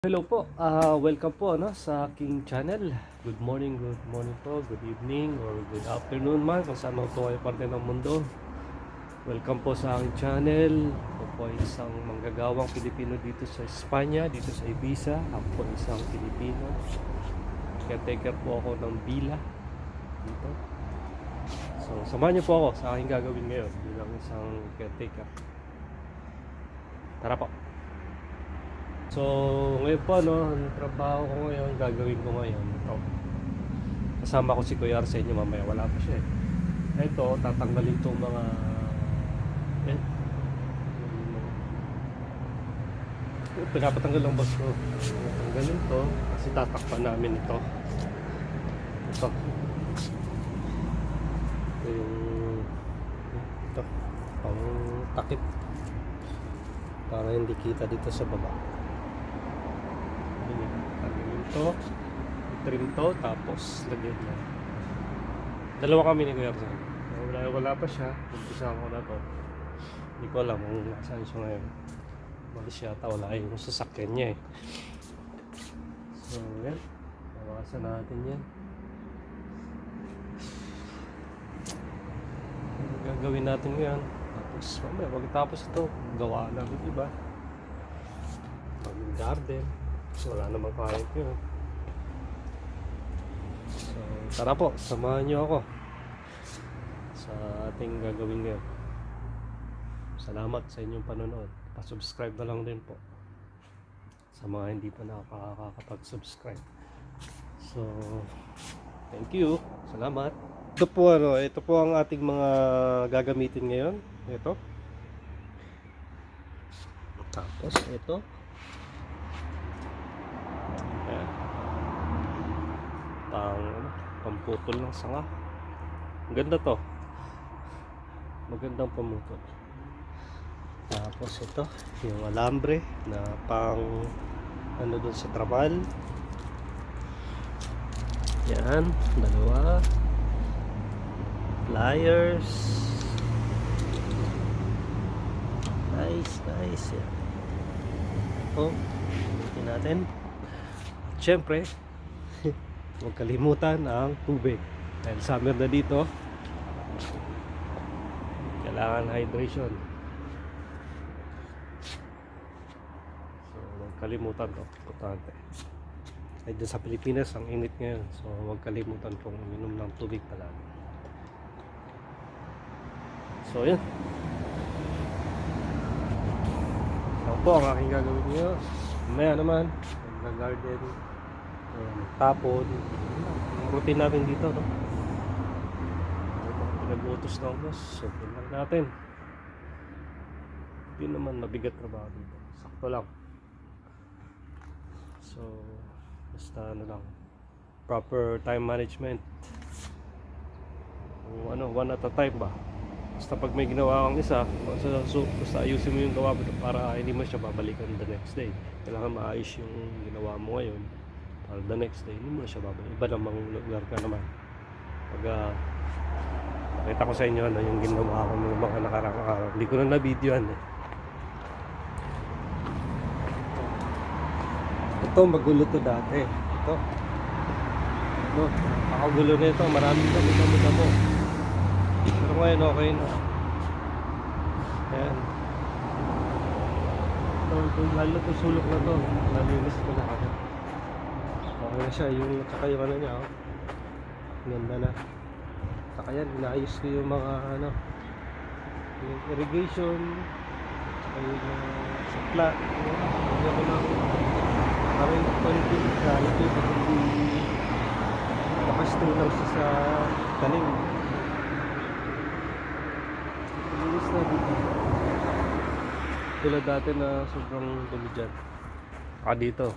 Hello po, welcome po sa aking channel. Good morning po, good evening, or good afternoon man kung saan po kayo parte ng mundo. Welcome po sa aking channel. Ako po ay isang manggagawang Pilipino dito sa Espanya, dito sa Ibiza. Ako po ay isang Pilipino. Caretaker po ako ng Villa dito. So, samahan niyo po ako sa aking gagawin ngayon bilang isang caretaker. Tara po. So, ngayon po, ang trabaho ko ngayon, gagawin ko ngayon, ito. Kasama ko si Kuya Arsenio mamaya, wala pa siya eh. Ito, tatanggalin itong mga, pinapatanggal lang boss ko. Tatanggalin to, kasi tatakpan namin ito. Ito. Ito yung, ito, pang takip. Para hindi kita dito sa baba. Ito, trim to, tapos lagyan niya. Dalawa kami ni Kuya Arsen. Wala pa siya. Umpisa ko na to. Hindi ko alam kung nasaan siya ngayon. Malis yata, wala yung sasakyan niya eh. So yan, tawasan natin yan. Gagawin natin ngayon. Tapos mamaya pagkatapos ito, gawa namin iba. Paging garden. So, wala namang kahit yun. So, tara po, samahan nyo ako sa ating gagawin ngayon. Salamat sa inyong panonood. Pa-subscribe na lang din po sa mga hindi pa nakakapag-subscribe. So, thank you. Salamat. Ito po ang ating mga gagamitin ngayon. Ito. Tapos ito. Pamputol ng sanga. Ganda to, magandang pamutol. Tapos ito yung alambre na pang ano dun sa trabal. Yan, dalawa. Pliers. Nice yan. Ito, ulitin natin. Siyempre huwag kalimutan ang tubig dahil summer na dito, kailangan hydration. So huwag kalimutan to, importante. Ay dyan sa Pilipinas ang init ngayon, so huwag kalimutan pong uminom ng tubig palagi. So yan, so po ang aking gagawin nyo. Mamaya naman mag-garden, tapon. Routine natin dito, no? Pinag-utos na boss, so lang natin. Hindi naman mabigat trabaho dito, sakto lang. So basta ano lang, proper time management. One at a time ba. Basta pag may ginawa kang isa, basta ayusin mo yung gawa mo para hindi mo siya babalikan the next day. Kailangan maayos yung ginawa mo ngayon para the next day, hindi mo na siya babalik. Iba namang lugar ka naman. Pag nakita ko sa inyo yung ginawa ko ng mga nakarang araw. Hindi ko na na-videoan eh. Ito magulo to dati. Ito, nakagulo na ito. Maraming damo. Pero ngayon okay na. Ayan. Ito lalo to, sulok na to. Nalinis ko na ako. Okay na siya, yung tsaka yung ano niya, ganda na. Tsaka yan, inaayos ko yung mga yung irrigation, tsaka yung supply. Hindi ko lang parang konting quality pag hindi nakastulang siya sa tanim. Linis na dito. Tulad dati na sobrang dumi dyan. Dito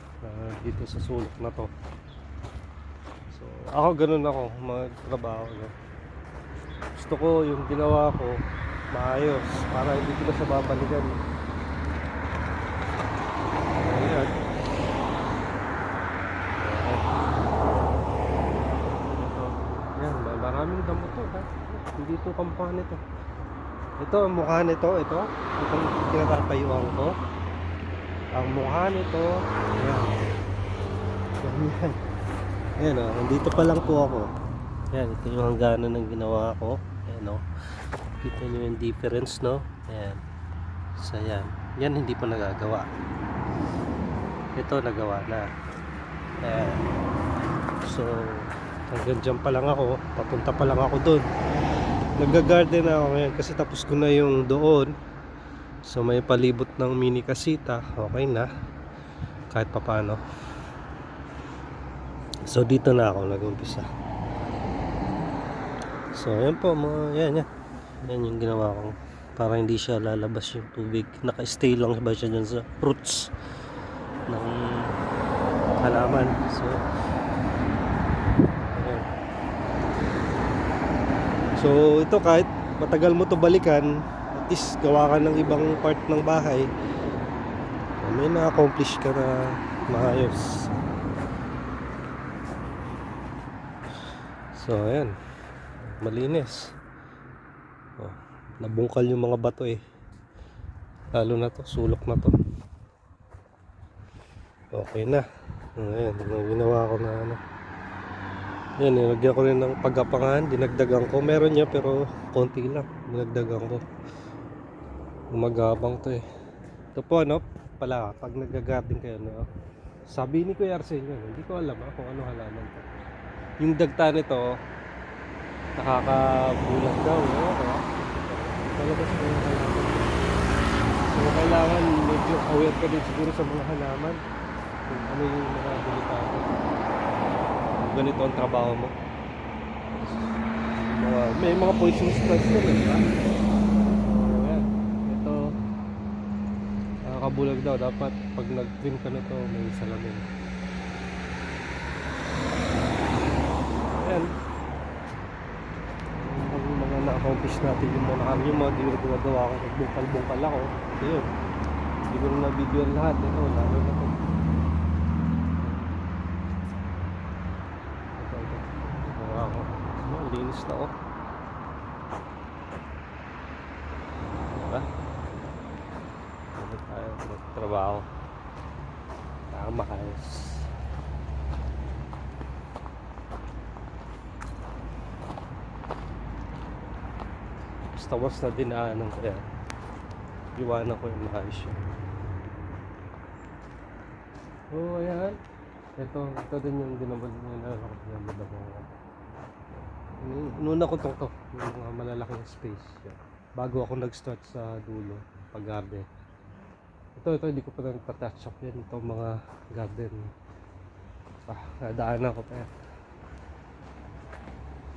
sa sulok na to. So ako ganun ako magtrabaho, no? Gusto ko yung ginawa ko maayos para hindi ko na sa babalikan. Ayan. Ayan, maraming damo to, ha? Hindi to kampanya to. Ito ang mukha nito, itong tinatapayuan ko. Ang mukha nito, ayan. Ganyan. Ayan o, nandito pa lang po ako. Ayan, ito yung hangganan ng ginawa ko. Ayan o. Kita nyo yung difference, no? Ayan. So, ayan. Yan hindi pa nagagawa. Ito, nagawa na. Ayan. So, hanggang dyan pa lang ako. Papunta pa lang ako doon. Nag-garden ako ngayon kasi tapos ko na yung doon. So, may palibot ng mini kasita. Okay na. Kahit papano. So, dito na ako nag-umpisa. So, ayan po mga, yan. Yan yung ginawa ko. Para hindi siya lalabas yung tubig. Naka-stay lang ba siya dyan sa roots ng halaman. So, ayan. So, ito kahit matagal mo to balikan, at least gawa ka ng ibang part ng bahay, may na-accomplish ka na maayos. So, ayan. Malinis. Oh, nabungkal yung mga bato eh. Lalo na to, sulok na to. Okay na. Ayan, ginawa ko na ano. Ayan, nilagyan ko rin ng paggapangan. Dinagdagan ko. Meron niya pero konti lang. Dinagdagan ko. Umagabang to eh. Ito po ano, pala pag nag-garden kayo, no? Sabi ni Kuya Arsenio, hindi ko alam kung ano halaman to. Yung dagta nito, nakakabulag daw, no? Talaga sa mga halaman. So kailangan medyo aware ka din siguro sa mga halaman. Kung ano yung mga delikado. Ganito ang trabaho mo. May mga poisonous plants na rin, ha? Ayan. Ito, nakakabulag daw. Dapat pag nag-trim ka na to, may salamin. Ayan. Ang mga na-accomplish natin yung mga ginagawa ko. Nagbungkal-bungkal ako. Ito yun. Hindi ko na na-video lahat. Ito, lalo na ito. Linis na oh. Diba? Ano tayo magtrabaho. Tama ayos. Basta na dinaanan ko yan. Iwanan ko yung maayos yun. Oh, ayan. Ito din yung dinabal nyo na Nuna ko to yung mga malalaking space yan. Bago ako nag-start sa dulo pag garden. Ito hindi ko pa nagpa-touch up yan. Ito mga garden nadaanan ko pa yan.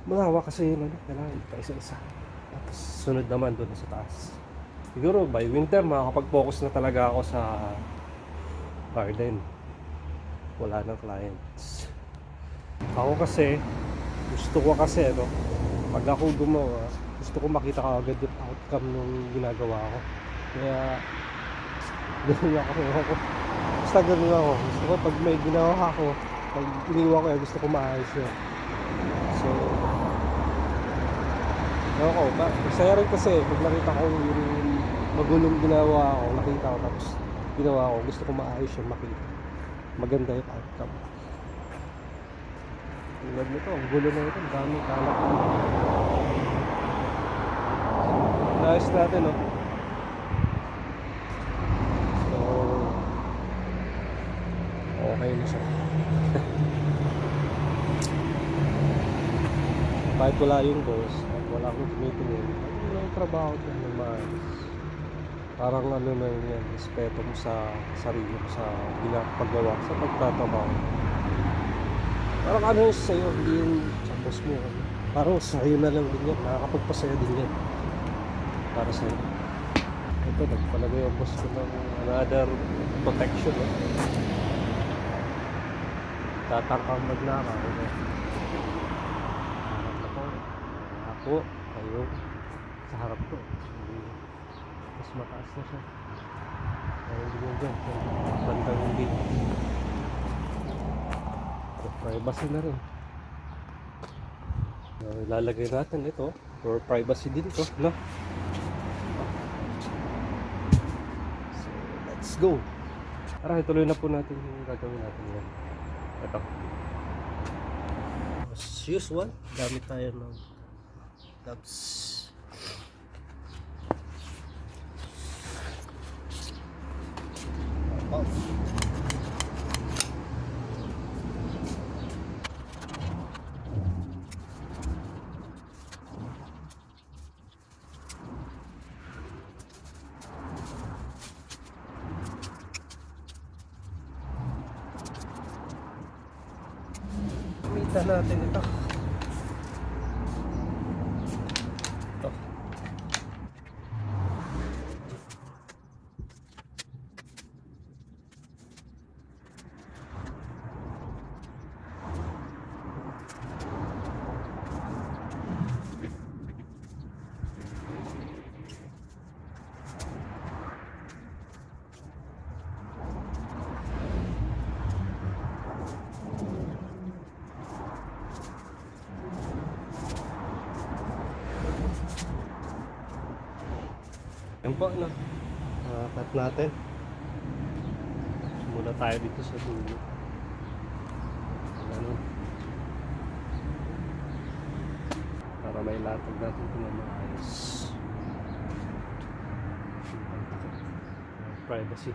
Malawa kasi yun kailangan pa isa-isa. Tapos sunod naman doon sa taas. Siguro by winter makakapag-focus na talaga ako sa garden. Wala nang clients. Ako kasi gusto ko kasi pag ako gumawa, gusto ko makita ka agad yung outcome ng ginagawa ko. Kaya ganun ako. Basta ganun ako. Gusto ko pag may ginawa ako, pag iniwa ko gusto ko maayos yun. So ako, masaya rin kasi pag nakita ko yung magulong ginawa ko, nakita ko tapos ginawa ko, gusto ko maayos yun, makita maganda yung outcome. Tulad nito, ang gulo na ito, daming kalat. Naayos natin so okay na siya. Kahit wala yung boss, kahit wala akong tumitingin, ano na yung trabaho ko ng maayos. Parang ano na yun, respeto mo sa sarili mo, sa paggawa, sa pagtatrabaho. Parang ano yung sa'yo, hindi yung sa boss mo. Parang sa'yo na lang din yan, nakakapagpasaya din yan. Para sa'yo. Ito, nagpalagay yung boss ko ng another protection. Tatangkang magnaka. Ako, kayo, sa harap ko. Mas mataas na siya. Kaya hindi mo dyan, bandang hindi. Privacy na rin. Ilalagay natin ito for privacy din ito, no? So let's go. Tara, ituloy na po natin yung gagawin natin yan. Ito. As usual, gamit tayo ng gloves. Oh. Gamitan natin ito. Ito. Yan po, no? Cut natin. Muna tayo dito sa dulo. Ganun. Para may latag natin ito na maayos. Privacy.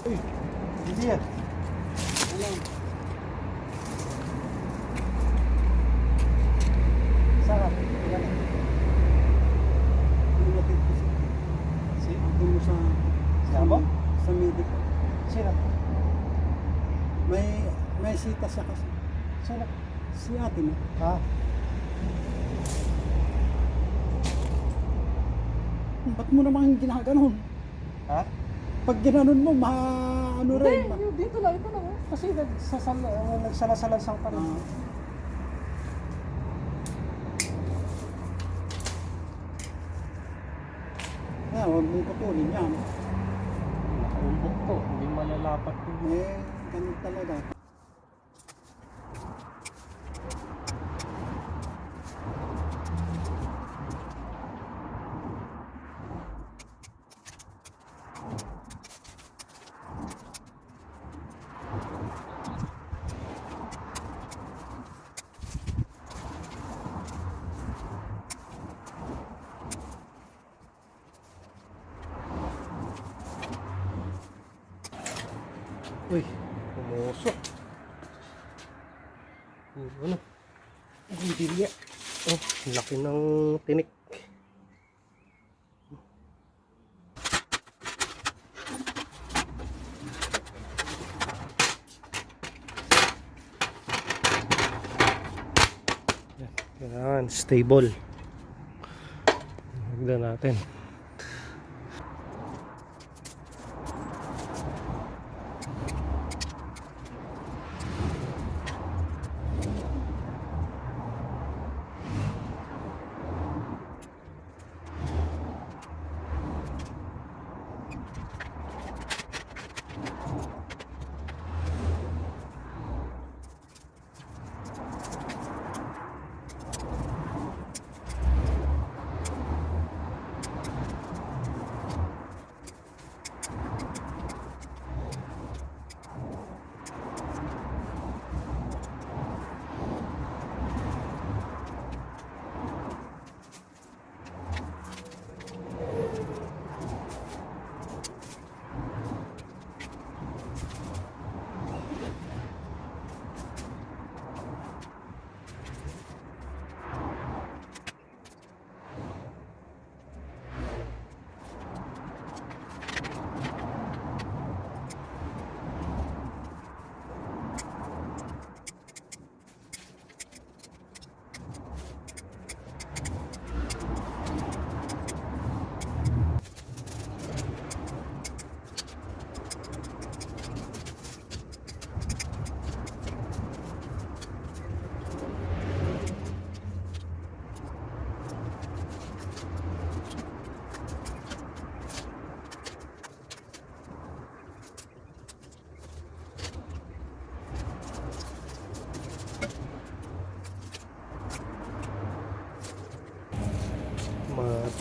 Uy, hindi yan. Ano? Sarap. Yan. Lumatid ko si doon mo sa Sabo? Sa medic. Sino? May sita siya kasi. Sino? Si ate mo. Ha? Ba't mo naman ginaganon? Ha? Pag ginanon mo, ano rin. Hindi, dito lang, ito lang. Kasi nagsalasalasang pa rin. Huwag mong putulin yan. Nakaumbok to, hindi malalapat to. Ganun talaga. Uy, pumusok. Ano? Gudilya. Oh, laki ng tinik. Yan, stable. Hagdan natin.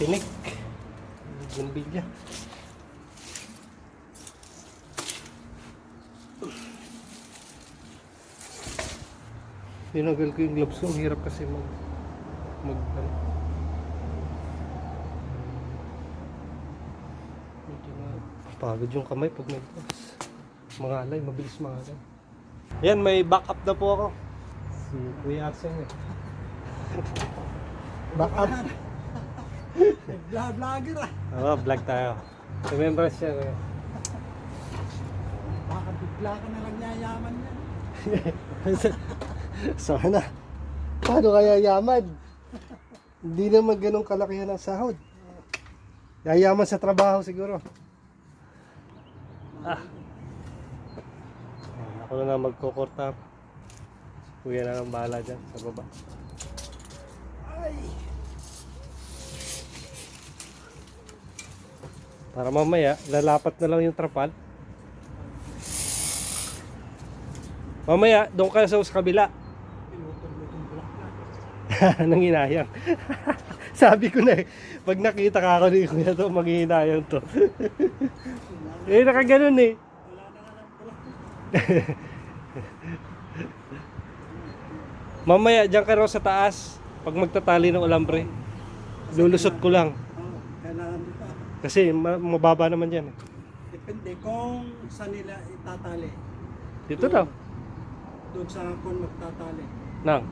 tinik. Bumbilya. Tinanggal ko yung gloves ko. Ang hirap kasi ano. Medyo pagod yung kamay pag may gloves. Mangalay, mabilis mangalay. Yan, may backup na po ako. Si Kuya Arsene eh. Backup. Vlogger ah. Oo, vlog tayo. Remembrance siya. Kuya. Baka bigla ka na lang yayaman yan. Sana. Paano kaya yaman? Hindi naman ganun kalakihan ang sahod. Yayaman sa trabaho siguro. Ako na lang magkukurta. Kuya na lang bahala dyan sa baba. Ay. Para mamaya, lalapat na lang yung trapal. Mamaya, doon ka sa kabila. Nang hinayang. Sabi ko na eh, pag nakita ka ako ni Kuya to, maghihinayang to. Eh, nakaganon eh. Mamaya, dyan ka raw sa taas. Pag magtatali ng ulambre, lulusot ko lang. Kailangan mo pa. Kasi mababa naman yan eh. Depende kung saan nila itatali. Dito daw. Doon sa kung magtatali. Nang.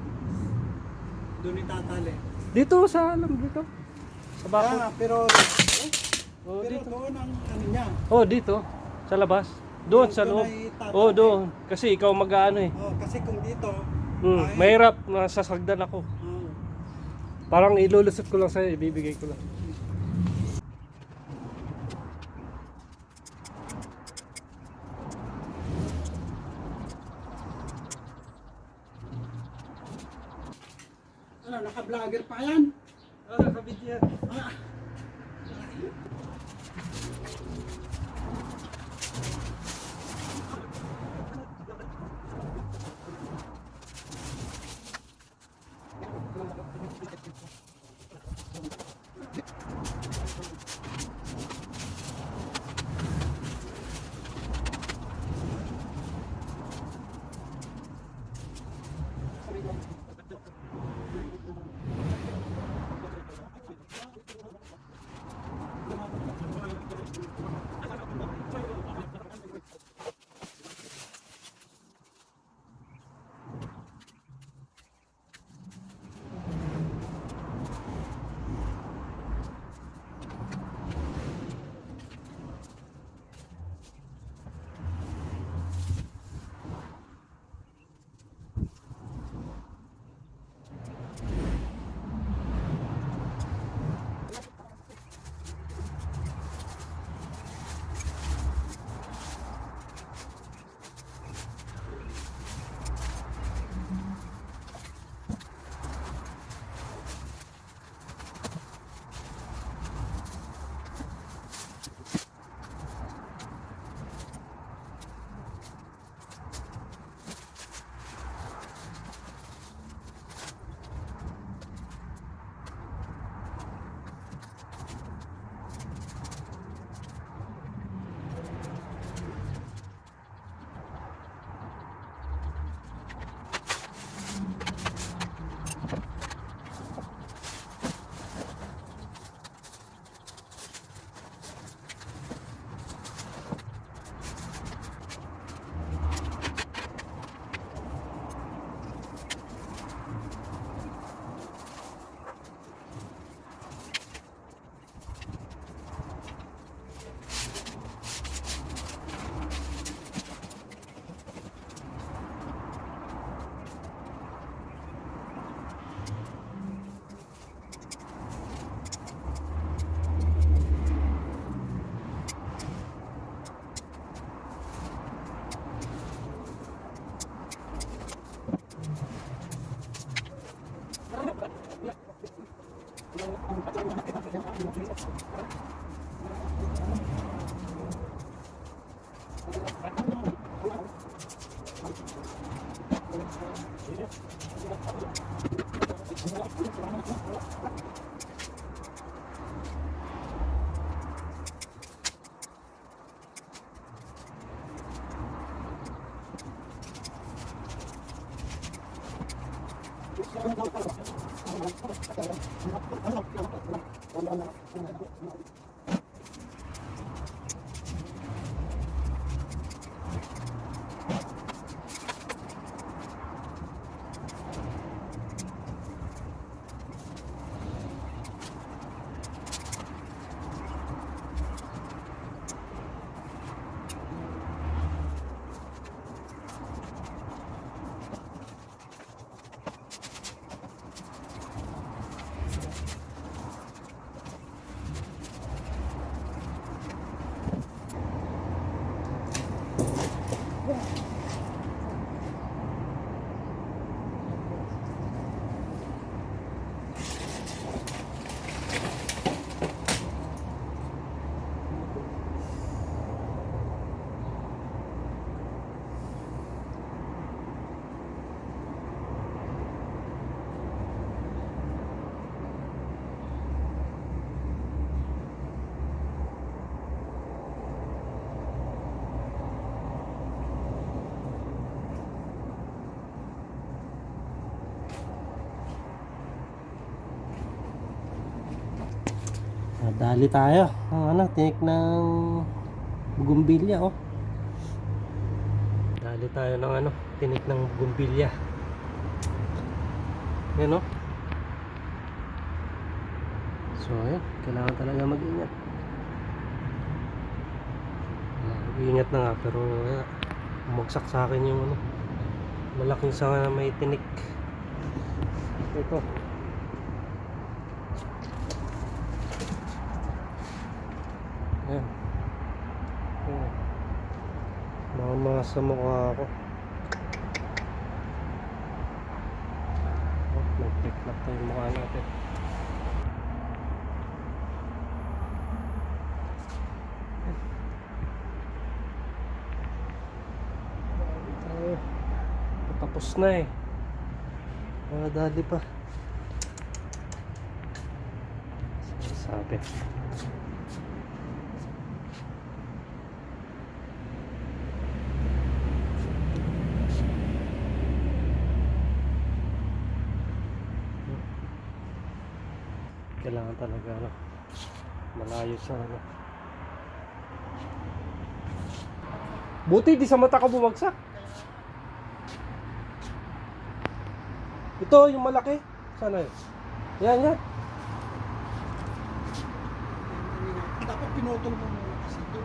Doon itatali. Dito sa dito. Sa bako. Pero Oh, pero dito. doon ang ano niya. Oh, dito. Sa labas. Doon sa loob. Oh, doon. Kasi ikaw mag-aano eh. Oh, kasi kung dito, Mahirap. Nasasagdan ako. Parang ilulusot ko lang sa'yo. Ibibigay ko lang. ano, naka-vlogger pa yan. Oh, nakabidyo. Ah. Dali tayo. Ano, tinik ng bugumbilya, oh. Dali tayo ng ano, tinik ng bugumbilya. Yan, oh. So, ayun. Kailangan talaga mag-ingat. Mag-ingat na nga, pero umagsak sa akin yung ano, malaking sanga na may tinik. Ito. Ayan. Ayan. Mga sa mukha ako. Oh, nag-tiklap na yung mukha natin. Ay, patapos na eh. Dali pa. Sabi. Kailangan talaga ano, malayo sa ano. Buti di sa mata ka bumagsak. Ito yung malaki. Sana yun? Yan, yan. Dapat pinutol mo muna kasi ito.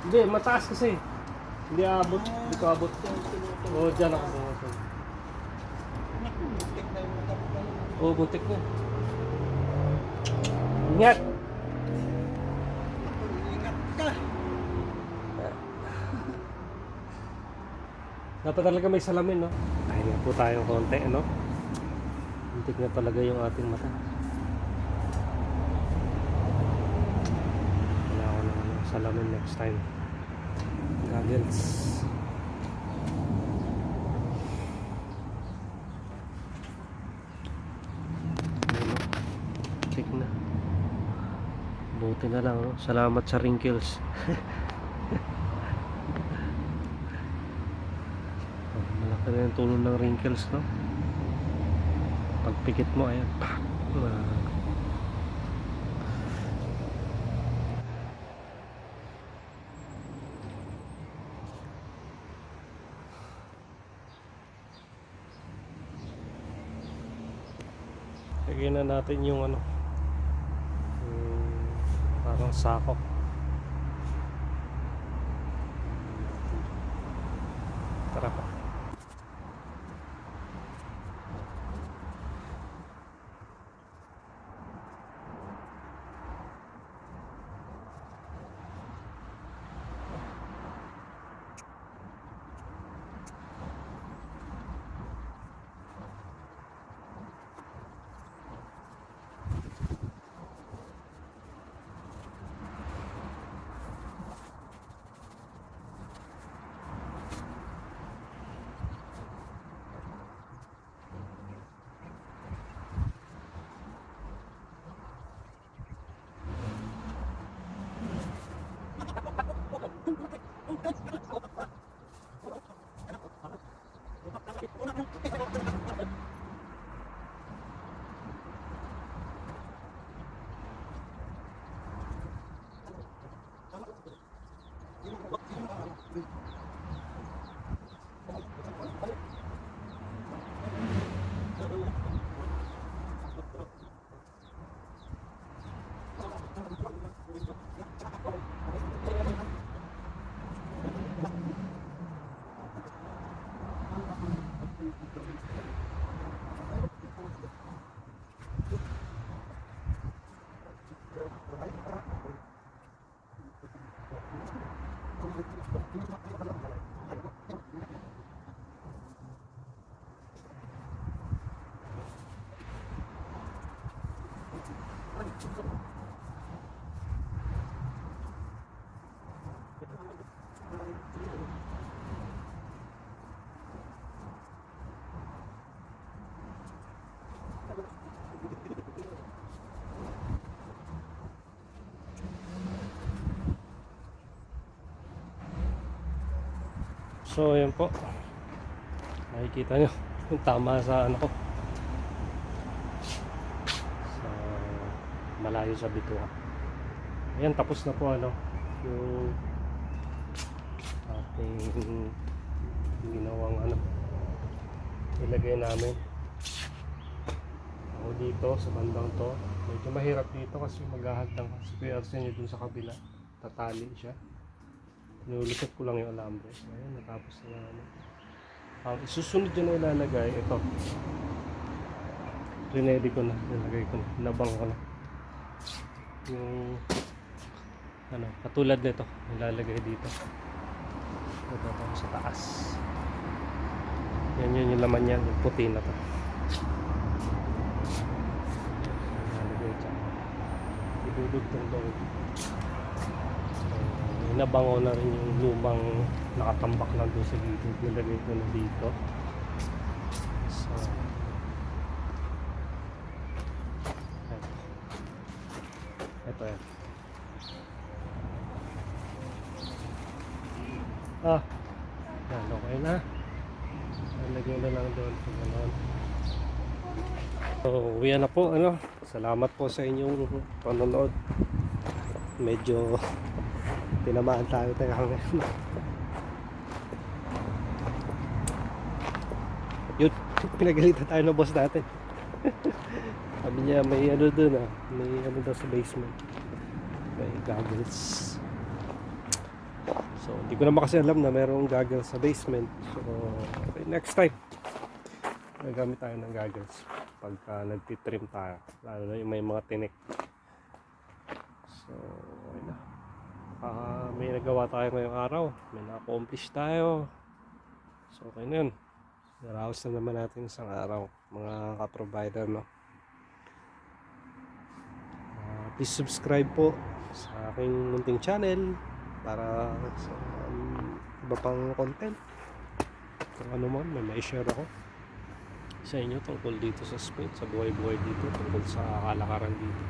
Hindi, mataas kasi. Hindi abot. Hindi ko abot. Oo, dyan ako bumagsak. Naku, muntik na yung mata mo pala. Oo, butik na. Ingat! Ingat ka. Dapat talaga may salamin, no? Pahinga po tayong konti, no? Muntik na talaga yung ating mata. Wala ko ng salamin next time. Goggles. Muntik na. Buti na lang, no? Salamat sa wrinkles. Malaki na yung tulong ng wrinkles, no? Pagpikit mo, ayan. Lagyan na natin yung ano, parang sako. Tara pa. So ayan po, makikita nyo yung tama sa ano ko, sa malayo sa bituka. Ayan, tapos na po ano yung ating ginawang ano, ilagay namin. Ako dito sa bandang to, medyo mahirap dito kasi maghahadlang si Pierce niya dun sa kabila, tatali siya. Nilulusot ko lang yung alambre. So, ayan, natapos na namin. Ang isusunod dyan na ilalagay, ito. Rinedy ko na, nilagay ko na, nabang ko na. Yung, ano, katulad nito, ilalagay dito. Ito sa taas. Yan yun yung laman niya, yung puti na to. Ilalagay dyan. Idudugtong daw. Nabango na rin yung lumang nakatambak lang doon sa gilid. Nilagay ko na dito. So, ito yan. Yan, okay na. Nilagay na lang doon sa gano'n. So, uwian na po. Ano? Salamat po sa inyong panonood. Medyo tinamaan tayo ngayon. Yun, pinagalitan tayo ng boss natin. Sabi niya may ano dun may ano daw sa basement, may goggles. So hindi ko naman kasi alam na mayroong goggles sa basement. So okay, next time nagamit tayo ng goggles pagka nagtitrim tayo, lalo na yung may mga tinik. So okay na. May nagawa tayo ngayong araw, may na-accomplish tayo. So okay na yun, naraos na naman natin isang araw mga ka-provider, no? Please subscribe po sa aking munting channel para sa iba pang content. Kung ano man, may share ako sa inyo tungkol dito sa Spain, sa buhay-buhay dito, tungkol sa kalakaran dito,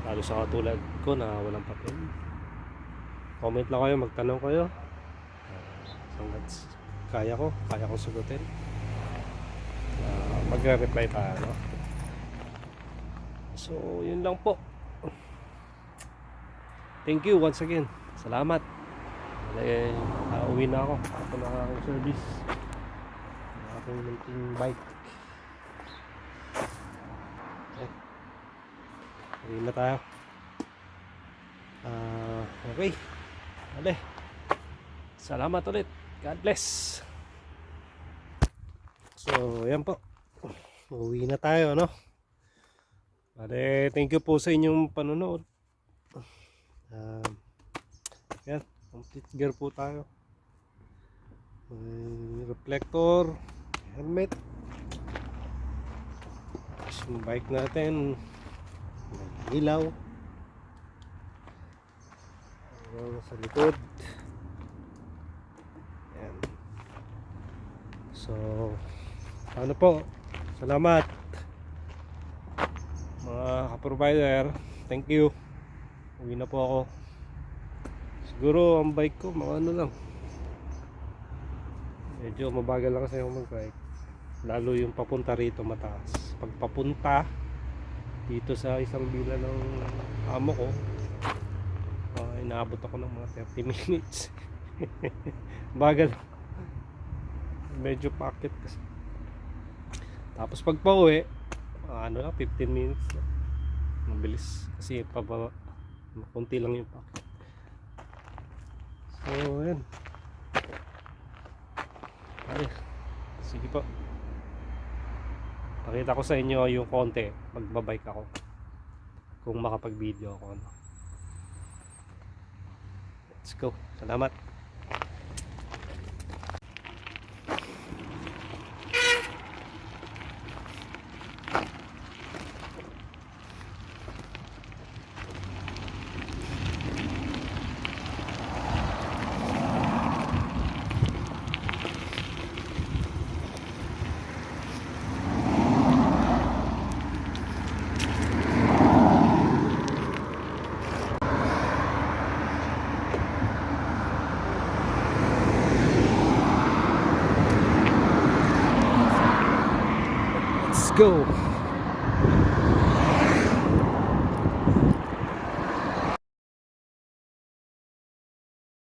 lalo sa katulad ko na walang papel. Comment lang kayo, magtanong kayo. Hanggat kaya kong sagutin. Magre-reply tayo, no? So, yun lang po. Thank you once again. Salamat. Uwi na ako. Ako na ang service. Ang aking munting bike. Uwi na tayo. Okay. Ade. Salamat ulit. God bless. So, yan po. Uwi na tayo, no? Ade, thank you po sa inyong panonood. Yan, complete gear po tayo. May reflector, helmet. Yung bike natin, may ilaw. Sa likod. Yan. So, ano po, salamat mga ka-provider. Thank you. Uwi na po ako. Siguro ang bike ko mga ano lang, medyo mabagal lang kasi ako mag-bike, lalo yung papunta rito mataas. Pag papunta dito sa isang bila ng amo ko, inaabot ako ng mga 30 minutes. Bagal, medyo packet kasi. Tapos pag pauwi, ano lang, 15 minutes lang. Mabilis kasi pababa, kunti lang yung packet. So yan. Ay, sige po, pakita ko sa inyo yung konti magbabike ako, kung makapag video ako, ano. Let's go. Salamat. go!